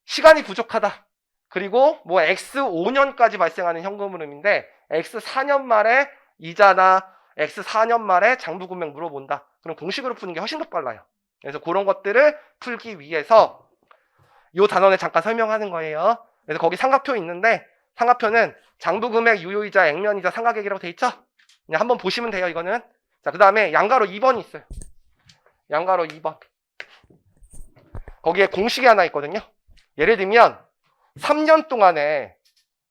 시간이 부족하다. 그리고 뭐 X5년까지 발생하는 현금 흐름인데 X4년 말에 이자나 X4년 말에 장부금액 물어본다. 그럼 공식으로 푸는 게 훨씬 더 빨라요. 그래서 그런 것들을 풀기 위해서 이 단원을 잠깐 설명하는 거예요. 그래서 거기 삼각표 있는데 삼각표는 장부금액, 유효이자, 액면이자, 상각액이라고 돼 있죠? 그냥 한번 보시면 돼요, 이거는. 자, 그 다음에 양가로 2번이 있어요. 양가로 2번. 거기에 공식이 하나 있거든요. 예를 들면 3년 동안에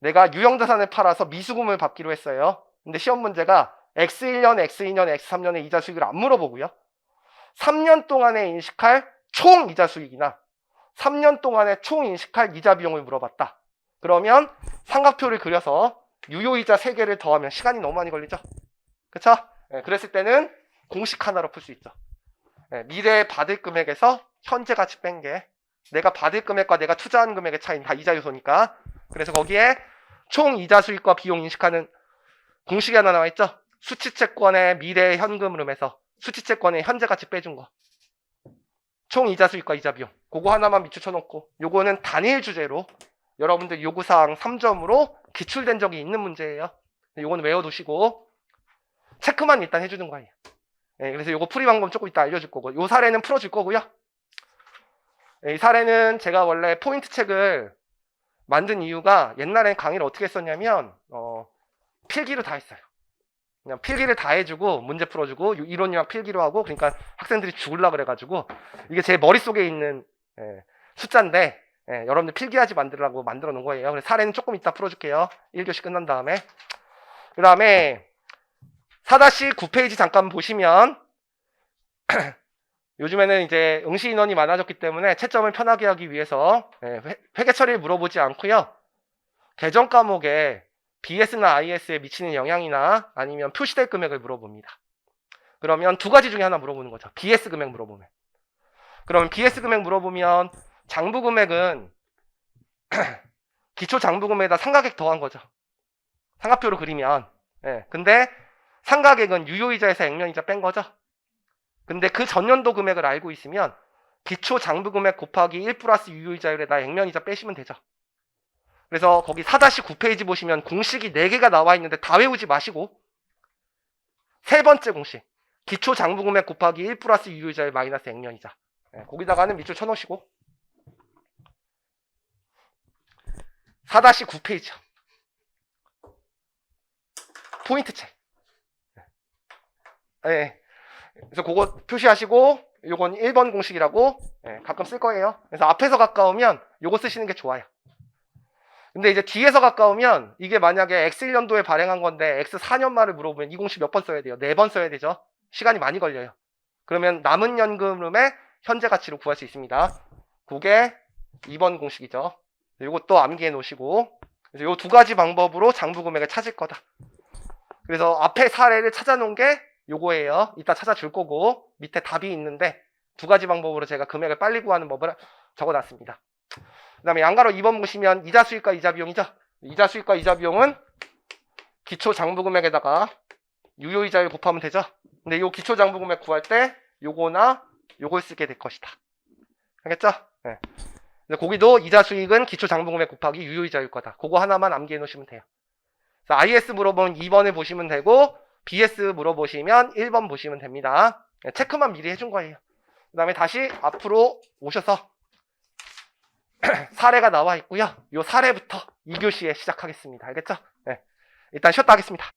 내가 유형자산을 팔아서 미수금을 받기로 했어요. 근데 시험 문제가 X1년, X2년, X3년의 이자 수익을 안 물어보고요. 3년 동안에 인식할 총 이자 수익이나 3년 동안에 총 인식할 이자 비용을 물어봤다. 그러면 삼각표를 그려서 유효이자 3개를 더하면 시간이 너무 많이 걸리죠. 그쵸? 그랬을 때는 공식 하나로 풀 수 있죠. 미래에 받을 금액에서 현재 가치 뺀 게 내가 받을 금액과 내가 투자한 금액의 차이는 다 이자 요소니까. 그래서 거기에 총 이자 수익과 비용 인식하는 공식이 하나 나와 있죠. 수취채권의 미래 현금 흐름에서 수취채권의 현재 가치 빼준 거. 총 이자 수익과 이자 비용. 그거 하나만 밑줄 쳐놓고 요거는 단일 주제로 여러분들 요구사항 3점으로 기출된 적이 있는 문제예요. 요거는 외워두시고 체크만 일단 해주는 거예요. 그래서 요거 풀이 방법 조금 이따 알려줄 거고 요 사례는 풀어줄 거고요. 이 사례는 제가 원래 포인트 책을 만든 이유가 옛날엔 강의를 어떻게 했었냐면 필기로 다 했어요. 그냥 필기를 다 해주고 문제 풀어주고 이론이랑 필기로 하고 그러니까 학생들이 죽으려고 그래가지고 이게 제 머릿속에 있는 숫자인데 여러분들 필기하지 만들라고 만들어 놓은 거예요. 그래서 사례는 조금 이따 풀어줄게요. 1교시 끝난 다음에. 그 다음에 4-9페이지 잠깐 보시면 요즘에는 이제 응시 인원이 많아졌기 때문에 채점을 편하게 하기 위해서 회계 처리를 물어보지 않고요. 개정 과목에 BS나 IS에 미치는 영향이나 아니면 표시될 금액을 물어봅니다. 그러면 두 가지 중에 하나 물어보는 거죠. BS 금액 물어보면. 그러면 BS 금액 물어보면 장부 금액은 기초 장부 금액에다 상각액 더한 거죠. 삼각표로 그리면. 근데 상각액은 유효이자에서 액면이자 뺀 거죠. 근데 그 전년도 금액을 알고 있으면 기초 장부 금액 곱하기 1 플러스 유효이자율에다 액면이자 빼시면 되죠. 그래서 거기 4-9페이지 보시면 공식이 4개가 나와 있는데 다 외우지 마시고 세 번째 공식 기초 장부 금액 곱하기 1 플러스 유효이자율 마이너스 액면이자 거기다가는 밑줄 쳐놓으시고 4-9페이지요. 포인트 책. 네. 그래서 그거 표시하시고, 요건 1번 공식이라고 가끔 쓸 거예요. 그래서 앞에서 가까우면 요거 쓰시는 게 좋아요. 근데 이제 뒤에서 가까우면 이게 만약에 X1년도에 발행한 건데 X4년 말을 물어보면 이 공식 몇 번 써야 돼요? 4번 써야 되죠. 시간이 많이 걸려요. 그러면 남은 연금의 현재 가치로 구할 수 있습니다. 그게 2번 공식이죠. 이것도 암기해 놓으시고, 그래서 요 두 가지 방법으로 장부 금액을 찾을 거다. 그래서 앞에 사례를 찾아놓은 게 요거예요. 이따 찾아줄 거고, 밑에 답이 있는데 두 가지 방법으로 제가 금액을 빨리 구하는 법을 적어놨습니다. 그 다음에 양가로 2번 보시면 이자 수익과 이자 비용이죠. 이자 수익과 이자 비용은 기초 장부 금액에다가 유효이자율 곱하면 되죠. 근데 요 기초 장부 금액 구할 때 요거나 요걸 쓰게 될 것이다. 알겠죠? 네. 근데 거기도 이자 수익은 기초 장부 금액 곱하기 유효이자일 거다. 그거 하나만 암기해 놓으시면 돼요. 그래서 IS 물어보면 2번을 보시면 되고, BS 물어보시면 1번 보시면 됩니다. 네, 체크만 미리 해준 거예요. 그 다음에 다시 앞으로 오셔서 사례가 나와 있고요. 요 사례부터 2교시에 시작하겠습니다. 알겠죠? 네. 일단 쉬었다 하겠습니다.